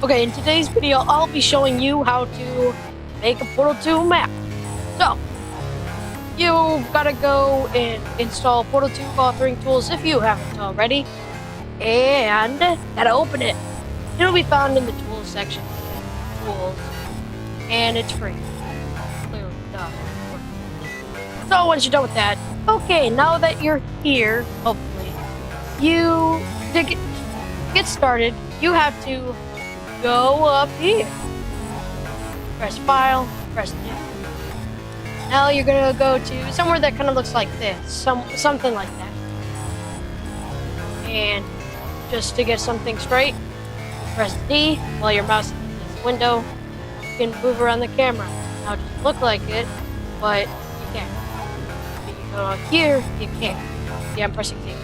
Okay, in today's video, I'll be showing you how to make a Portal 2 map. So, you gotta go and install Portal 2 authoring tools if you haven't already, and gotta open it. It'll be found in the tools section. Tools, and it's free. Clearly, duh. So once you're done with that, okay, now that you're here, hopefully, you to get started, you have to go up here. Press File, press New. Now you're gonna go to somewhere that kind of looks like this, something like that. And just to get something straight, press D while your mouse is in this window. You can move around the camera. Now it doesn't look like it, but you can't. If you go out here, you can't. See, I'm pressing Z. You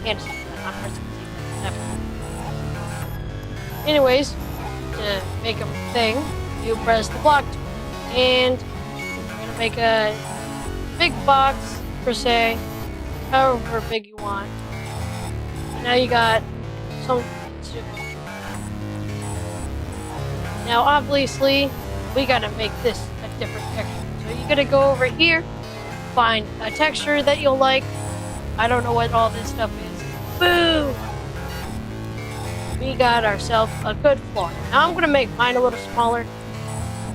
can't see that. I'm pressing Z. Never. Anyways, to make a thing, you press the block tool, and you're gonna make a big box per se, however big you want. And now you got some. Now, obviously, we gotta make this a different texture. So you gotta go over here, find a texture that you'll like. I don't know what all this stuff is. Boo! We got ourselves a good floor. Now I'm gonna make mine a little smaller,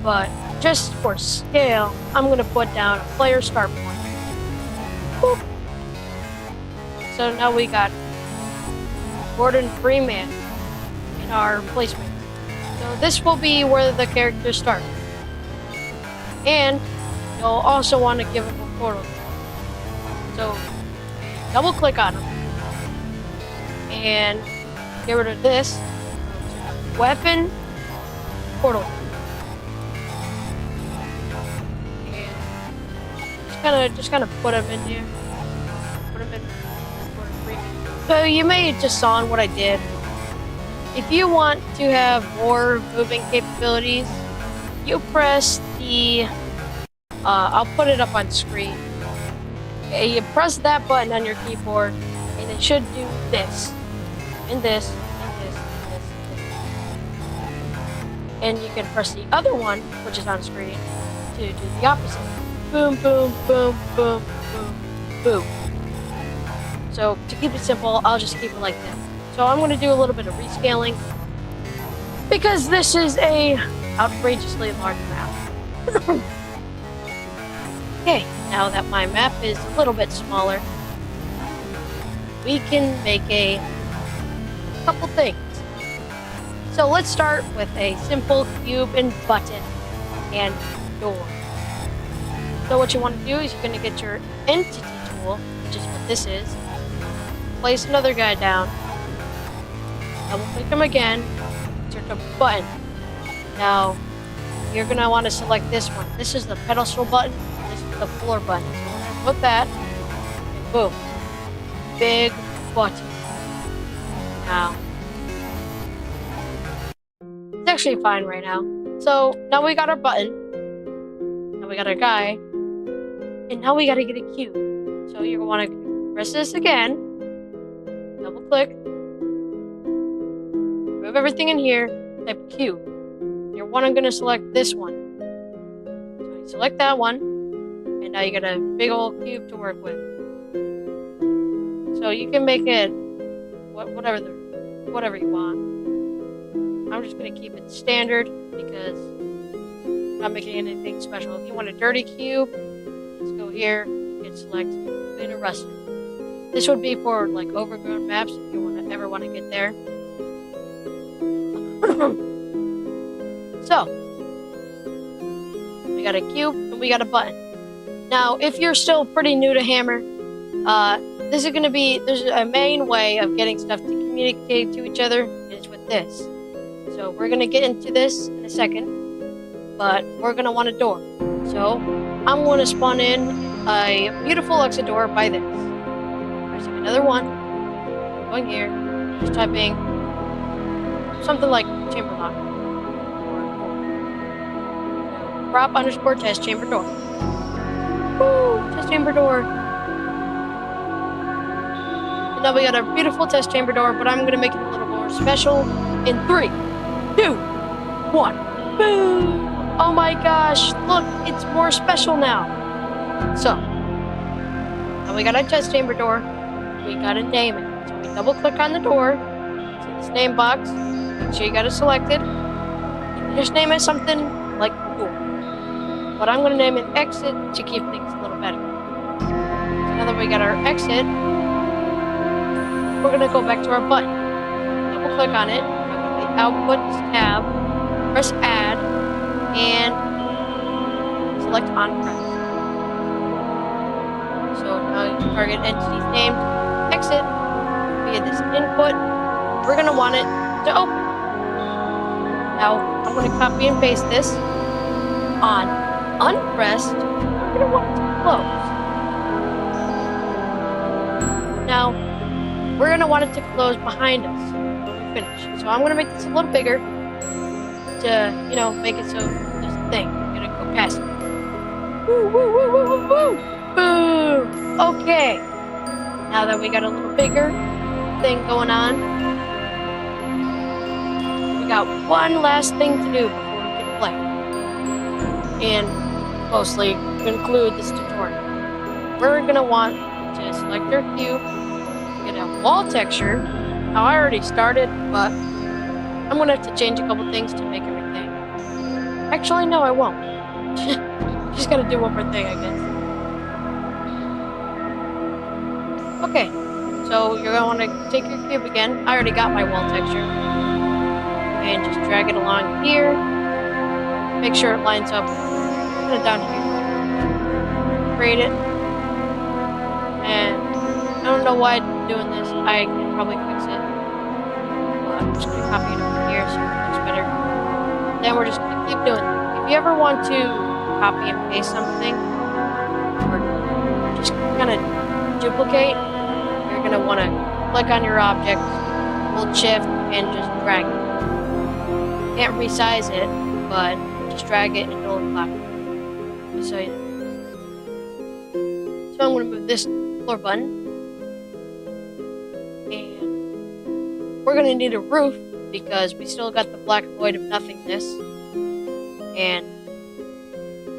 but just for scale, I'm gonna put down a player start point. Boop. So now we got Gordon Freeman in our placement. So this will be where the characters start. And you'll also want to give them a portal. So double click on them and get rid of this. Weapon, portal. And just kind of put them in here. Put them in. So you may have just saw what I did. If you want to have more moving capabilities, you press the. I'll put it up on screen. Okay, you press that button on your keyboard, and it should do this, and this, and this, and this, and this. And you can press the other one, which is on screen, to do the opposite. Boom, boom, boom, boom, boom, boom. So to keep it simple, I'll just keep it like this. So I'm going to do a little bit of rescaling because this is a outrageously large map. Okay, now that my map is a little bit smaller, we can make a couple things. So let's start with a simple cube and button and door. So what you want to do is you're going to get your entity tool, which is what this is, place another guy down, double click him again, search a button. Now, you're going to want to select this one. This is the pedestal button, this is the floor button. So we're going to put that, and boom. Big button. Now, it's actually fine right now. So, now we got our button, now we got our guy, and now we got to get a cube. So you're going to want to press this again, double click, remove everything in here, type cube. You're going to select this one. So you select that one, and now you got a big old cube to work with. So you can make it whatever you want. I'm just going to keep it standard because I'm not making anything special. If you want a dirty cube, just go here, you can select clean and rusted. This would be for like overgrown maps if you ever want to get there. So, we got a cube and we got a button. Now, if you're still pretty new to Hammer, there's a main way of getting stuff to communicate to each other, and it's with this. So we're going to get into this in a second, but we're going to want a door. So I'm going to spawn in a beautiful exit door by this. Pressing another one, going here, just typing something like chamber lock. Prop _ test chamber door. Woo! Test chamber door. And now we got a beautiful test chamber door, but I'm going to make it a little more special in 3, 2, 1. Boom! Oh my gosh, look, it's more special now. So, now we got a test chamber door. We gotta name it. So we double click on the door. See this name box. Make sure you got it selected. Just name it something like door. But I'm gonna name it exit to keep things a little better. So now that we got our exit, we're gonna go back to our button. Double click on it. Go to the Outputs tab. Press Add, and select On Press. So now you target entity's named exit via this input. We're gonna want it to open. Now I'm gonna copy and paste this. On unpressed, we're gonna want it to close. Now we're gonna want it to close behind us when we finish. So I'm gonna make this a little bigger to, make it so there's a thing. I'm gonna go past it. Woo, woo, woo, woo, woo, woo. Boom! Okay. Now that we got a little bigger thing going on, we got one last thing to do before we can play. And mostly conclude this tutorial. We're gonna want to select our cube, get a wall texture. Now I already started, but I'm gonna have to change a couple things to make everything. Actually, no, I won't. Just gotta do one more thing, I guess. Okay, so you're gonna wanna take your cube again. I already got my wall texture. And just drag it along here. Make sure it lines up kind of down here. Create it. And I don't know why I'm doing this. I can probably fix it. I'm just gonna copy it over here so it looks better. Then we're just gonna keep doing it. If you ever want to copy and paste something, or just kind of duplicate, you're gonna want to click on your object, hold shift, and just drag it. Can't resize it, but just drag it and it'll apply. Just so you know. So I'm gonna move this floor button. And we're gonna need a roof because we still got the black void of nothingness. And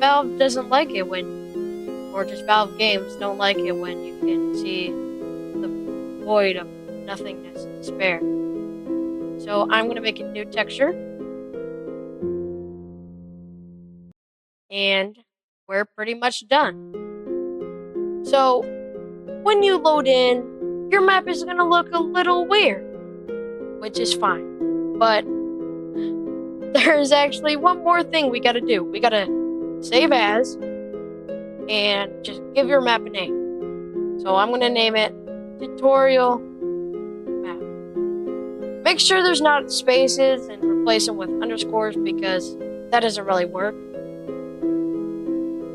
Valve doesn't like it when, or just Valve games don't like it when you can see the void of nothingness and despair. So I'm gonna make a new texture. And we're pretty much done. So when you load in, your map is gonna look a little weird, which is fine. But there's actually one more thing we gotta do. We gotta save as and just give your map a name. So I'm gonna name it tutorial map. Make sure there's not spaces and replace them with underscores because that doesn't really work.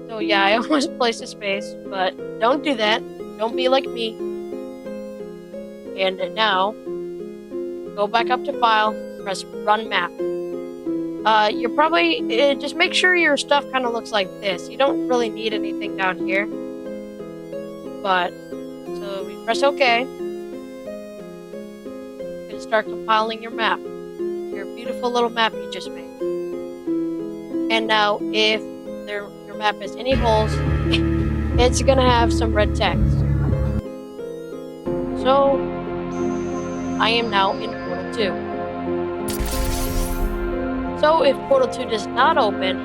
So yeah, I almost placed a space, but don't do that. Don't be like me. And now, go back up to File, press Run Map. You're probably, just make sure your stuff kind of looks like this. You don't really need anything down here. But, so we press OK. You're going to start compiling your map. Your beautiful little map you just made. And now, if your map has any holes, it's going to have some red text. So, I am now in Portal 2. So if Portal 2 does not open,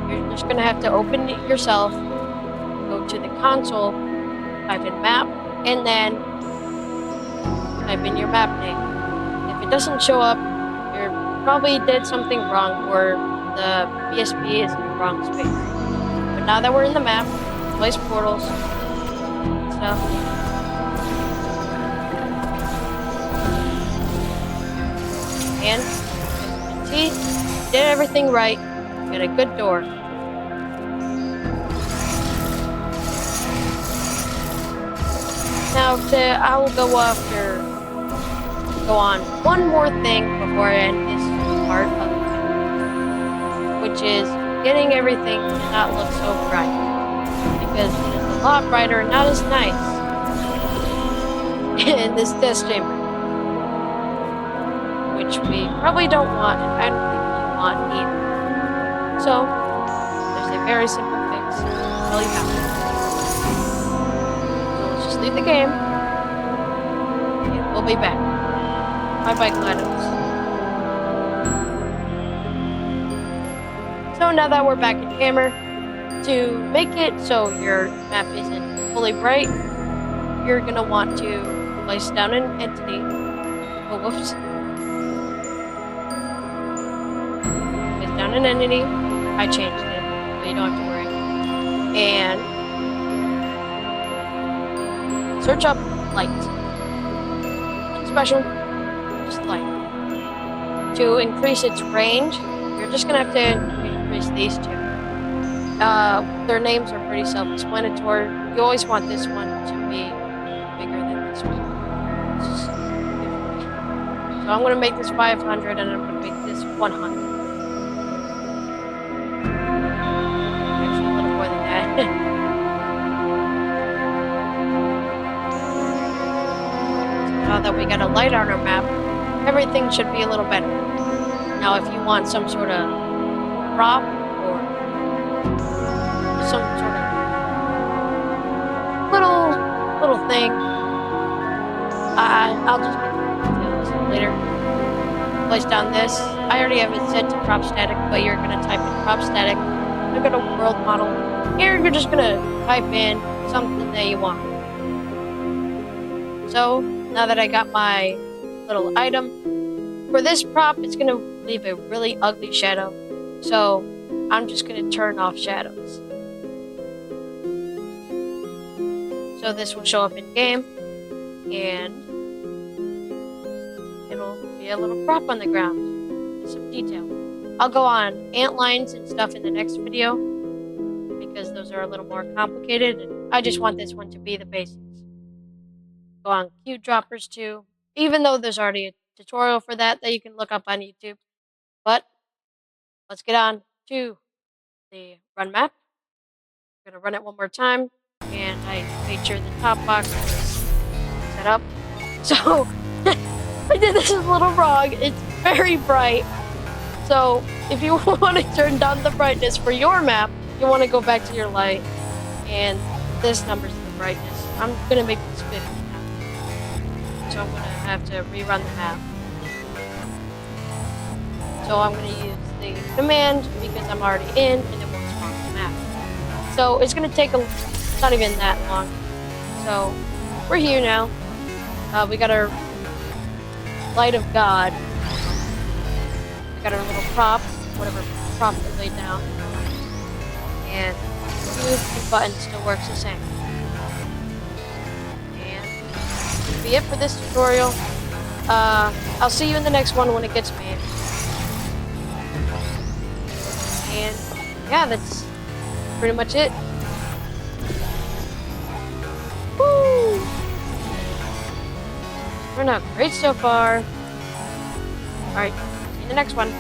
you're just going to have to open it yourself, go to the console, type in map, and then type in your map name. If it doesn't show up, you probably did something wrong, or the BSB is in the wrong space. But now that we're in the map, place portals, stuff. And see, did everything right. Got a good door. Now I will go on one more thing before I end this part of the video, which is getting everything to not look so bright, because it is a lot brighter and not as nice in this test chamber, which which we probably don't want, and I don't think we want either. So, there's a very simple fix. Well, you have it. So let's just leave the game, and we'll be back. Bye-bye, GLaDOS. So now that we're back in Hammer, to make it so your map isn't fully bright, you're going to want to place down an entity. Oh, whoops. Place down an entity. I changed it, but you don't have to worry. And search up light. Special, just light. To increase its range, you're just going to have to increase these two. Their names are pretty self-explanatory. You always want this one to be bigger than this one. So I'm going to make this 500 and I'm going to make this 100. Actually, a little more than that. So now that we got a light on our map, everything should be a little better. Now, if you want some sort of prop or some sort of little thing, I'll just get to details later. Place down this. I already have it set to prop static, but you're gonna type in prop static. Look at a world model. Here you're just gonna type in something that you want. So now that I got my little item, for this prop, it's gonna leave a really ugly shadow. So I'm just gonna turn off shadows. So this will show up in game, and it'll be a little prop on the ground with some detail. I'll go on ant lines and stuff in the next video because those are a little more complicated, and I just want this one to be the basics. Go on cue droppers too, even though there's already a tutorial for that you can look up on YouTube. But let's get on to the run map. I'm gonna run it one more time, and I made sure the top box was set up. So I did this a little wrong. It's very bright. So if you want to turn down the brightness for your map, you want to go back to your light, and this number's the brightness. I'm gonna make this 50 now, so I'm gonna have to rerun the map. So I'm going to use the command because I'm already in and it won't spawn the map. So it's going to take not even that long. So we're here now. We got our light of God. We got our little prop, whatever prop we laid down. And the button still works the same. And that'll be it for this tutorial. I'll see you in the next one when it gets made. And yeah, that's pretty much it. Woo! Turned out great so far. Alright, see you in the next one.